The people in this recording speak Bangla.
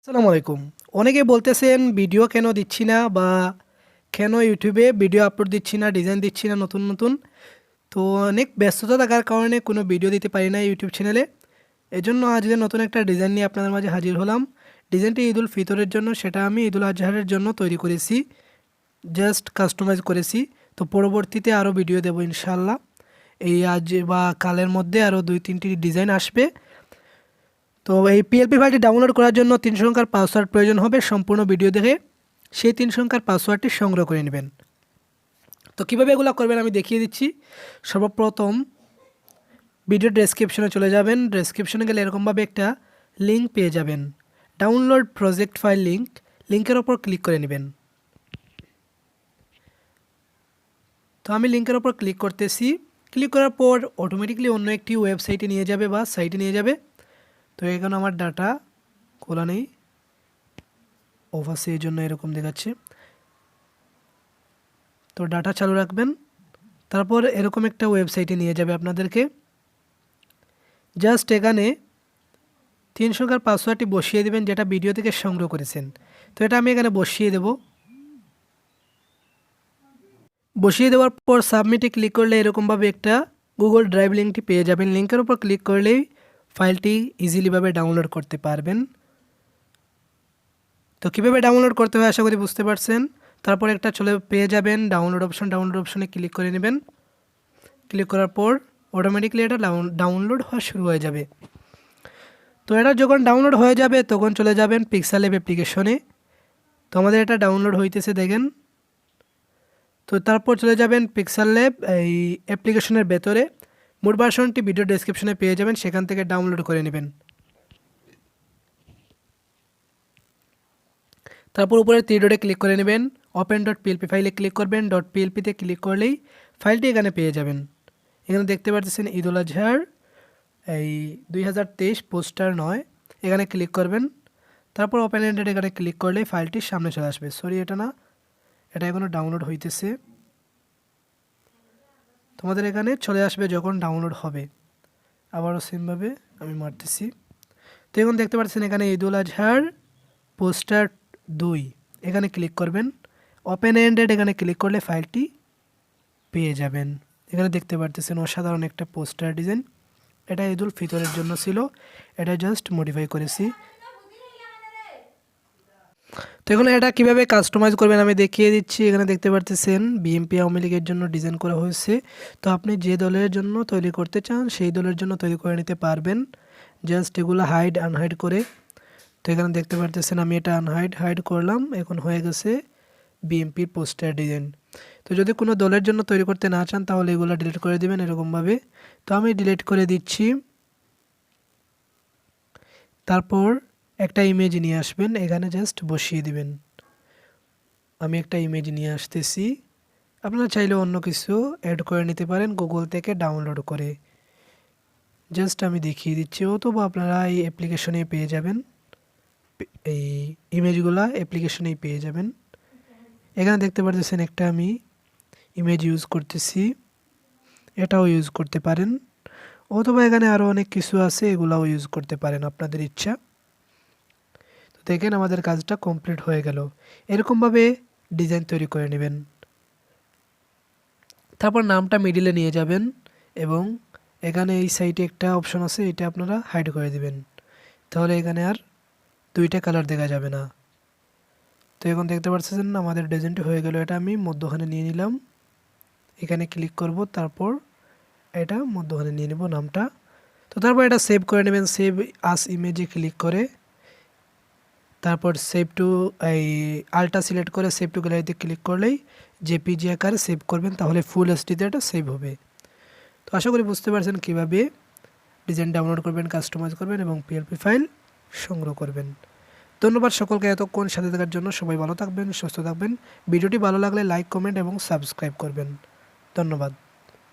আসসালামু আলাইকুম। অনেকে বলতেছেন ভিডিও কেন দিচ্ছি না বা কেন ইউটিউবে ভিডিও আপলোড দিচ্ছি না, ডিজাইন দিচ্ছি না নতুন নতুন। তো অনেক ব্যস্ততা থাকার কারণে কোনো ভিডিও দিতে পারি না ইউটিউব চ্যানেলে। এজন্য আজকে নতুন একটা ডিজাইন নিয়ে আপনাদের মাঝে হাজির হলাম। ডিজাইনটি ঈদুল ফিতরের জন্য, সেটা আমি ঈদুল আজহারের জন্য তৈরি করেছি, জাস্ট কাস্টমাইজ করেছি। তো পরবর্তীতে আরও ভিডিও দেবো ইনশাল্লাহ। এই আজ বা কালের মধ্যে আরও 2-3টি ডিজাইন আসবে। তো এই পিএলপি ফাইলটি ডাউনলোড করার জন্য 3 সংখ্যার পাসওয়ার্ড প্রয়োজন হবে। সম্পূর্ণ ভিডিও দেখে সেই 3 সংখ্যার পাসওয়ার্ডটি সংগ্রহ করে নেবেন। তো কীভাবে এগুলো করবেন আমি দেখিয়ে দিচ্ছি। সর্বপ্রথম ভিডিও ডেসক্রিপশনে চলে যাবেন। ডেসক্রিপশনে গেলে এরকমভাবে একটা লিঙ্ক পেয়ে যাবেন, ডাউনলোড প্রজেক্ট ফাইল লিঙ্ক। লিঙ্কের ওপর ক্লিক করে নেবেন। তো আমি লিঙ্কের ওপর ক্লিক করতেছি। ক্লিক করার পর অটোমেটিকলি অন্য একটি ওয়েবসাইটে নিয়ে যাবে বা সাইটে নিয়ে যাবে। তো এখানে আমার ডাটা খোলা নেই, অফ আছে, এই জন্য এরকম দেখাচ্ছে। তো ডাটা চালু রাখবেন। তারপর এরকম একটা ওয়েবসাইটে নিয়ে যাবে আপনাদেরকে। জাস্ট এখানে 3 সংখ্যার পাসওয়ার্ডটি বসিয়ে দেবেন, যেটা ভিডিও থেকে সংগ্রহ করেছেন। তো এটা আমি এখানে বসিয়ে দেব। বসিয়ে দেওয়ার পর সাবমিটে ক্লিক করলে এরকমভাবে একটা গুগল ড্রাইভ লিঙ্কটি পেয়ে যাবেন। লিঙ্কের উপর ক্লিক করলেই ফাইলটি ইজিলিভাবে ডাউনলোড করতে পারবেন। তো কীভাবে ডাউনলোড করতে হয় আশা করি বুঝতে পারছেন। তারপর একটা পেয়ে যাবেন ডাউনলোড অপশন। ডাউনলোড অপশনে ক্লিক করে নেবেন। ক্লিক করার পর অটোমেটিকলি এটা ডাউনলোড হওয়া শুরু হয়ে যাবে। তো এটা যখন ডাউনলোড হয়ে যাবে তখন চলে যাবেন পিক্সেলল্যাব অ্যাপ্লিকেশনে। তো আমাদের এটা ডাউনলোড হইতেছে দেখেন। তো তারপর চলে যাবেন পিক্সেলল্যাব এই অ্যাপ্লিকেশনের ভেতরে। মোট ভার্সনটি ভিডিও ডেসক্রিপশনে পেয়ে যাবেন, সেখান থেকে ডাউনলোড করে নেবেন। তারপর উপরে 3 ডটে ক্লিক করে নেবেন। ওপেন ডট পিএলপি ফাইলে ক্লিক করবেন। ডট পিএলপিতে ক্লিক করলেই ফাইলটি এখানে পেয়ে যাবেন। এখানে দেখতে পাচ্ছেন ঈদ-উল-আজহার এই 2023 পোস্টার 9, এখানে ক্লিক করবেন। তারপর ওপেন এন্ডেড এখানে ক্লিক করলেই ফাইলটির সামনে চলে আসবে। সরি, এটা না, এটা এখনও ডাউনলোড হইতেছে। তোমাদের এখানে চলে আসবে যখন ডাউনলোড হবে। আবারও সেমভাবে আমি মারতেছি। তো এখন দেখতে পাচ্ছেন এখানে ঈদ-উল-আজহার পোস্টার 2, এখানে ক্লিক করবেন। ওপেন এন্ডেড এখানে ক্লিক করলে ফাইলটি পেয়ে যাবেন। এখানে দেখতে পারতেছেন অসাধারণ একটা পোস্টার ডিজাইন। এটা ঈদুল ফিতরের জন্য ছিল, এটা জাস্ট মডিফাই করেছি। তো এখন এটা কীভাবে কাস্টমাইজ করবেন আমি দেখিয়ে দিচ্ছি। এখানে দেখতে পারতেছেন বিএনপি আওয়ামী লীগের জন্য ডিজাইন করা হয়েছে। তো আপনি যে দলের জন্য তৈরি করতে চান সেই দলের জন্য তৈরি করে নিতে পারবেন, জাস্ট এগুলো হাইড আনহাইড করে। তো এখানে দেখতে পারতেছেন আমি এটা হাইড করলাম, এখন হয়ে গেছে বিএনপির পোস্টার ডিজাইন। তো যদি কোনো দলের জন্য তৈরি করতে না চান তাহলে এগুলো ডিলিট করে দিবেন এরকমভাবে। তো আমি ডিলিট করে দিচ্ছি। তারপর একটা ইমেজ নিয়ে আসবেন, এখানে জাস্ট বসিয়ে দিবেন। আমি একটা ইমেজ নিয়ে আসতেছি। আপনারা চাইলে অন্য কিছু অ্যাড করে নিতে পারেন গুগল থেকে ডাউনলোড করে। জাস্ট আমি দেখিয়ে দিচ্ছি, অথবা আপনারা এই অ্যাপ্লিকেশনে পেয়ে যাবেন। এই ইমেজগুলো অ্যাপ্লিকেশনেই পেয়ে যাবেন। এখানে দেখতে পাচ্ছেন একটা আমি ইমেজ ইউজ করতেছি, এটাও ইউজ করতে পারেন, অথবা এখানে আরও অনেক কিছু আছে, এগুলাও ইউজ করতে পারেন আপনাদের ইচ্ছা। তো দেখেন আমাদের কাজটা কমপ্লিট হয়ে গেল। এরকমভাবে ডিজাইন তৈরি করে নেবেন। তারপর নামটা মিডিলে নিয়ে যাবেন এবং এখানে এই সাইডে একটা অপশন আছে, এটা আপনারা হাইড করে দিবেন। তাহলে এখানে আর 2টা কালার দেখা যাবে না। তো এখন দেখতে পাচ্ছেন আমাদের ডিজাইনটি হয়ে গেল। এটা আমি মধ্যখানে নিয়ে নিলাম, এখানে ক্লিক করব, তারপর এটা মধ্যখানে নিয়ে নেব নামটা। তো তারপর এটা সেভ করে নেবেন, সেভ আস ইমেজে ক্লিক করে। তারপর সেভ টু এই আলটা সিলেক্ট করে সেভ টু গ্যালারিতে ক্লিক করলেই জেপিজি আকারে সেভ করবেন, তাহলে ফুল এইচডিতে এটা সেভ হবে। তো আশা করি বুঝতে পারছেন কীভাবে ডিজাইন ডাউনলোড করবেন, কাস্টমাইজ করবেন এবং পিএলপি ফাইল সংগ্রহ করবেন। ধন্যবাদ সকলকে এতক্ষণ সাথে থাকার জন্য। সবাই ভালো থাকবেন, সুস্থ থাকবেন। ভিডিওটি ভালো লাগলে লাইক, কমেন্ট এবং সাবস্ক্রাইব করবেন। ধন্যবাদ।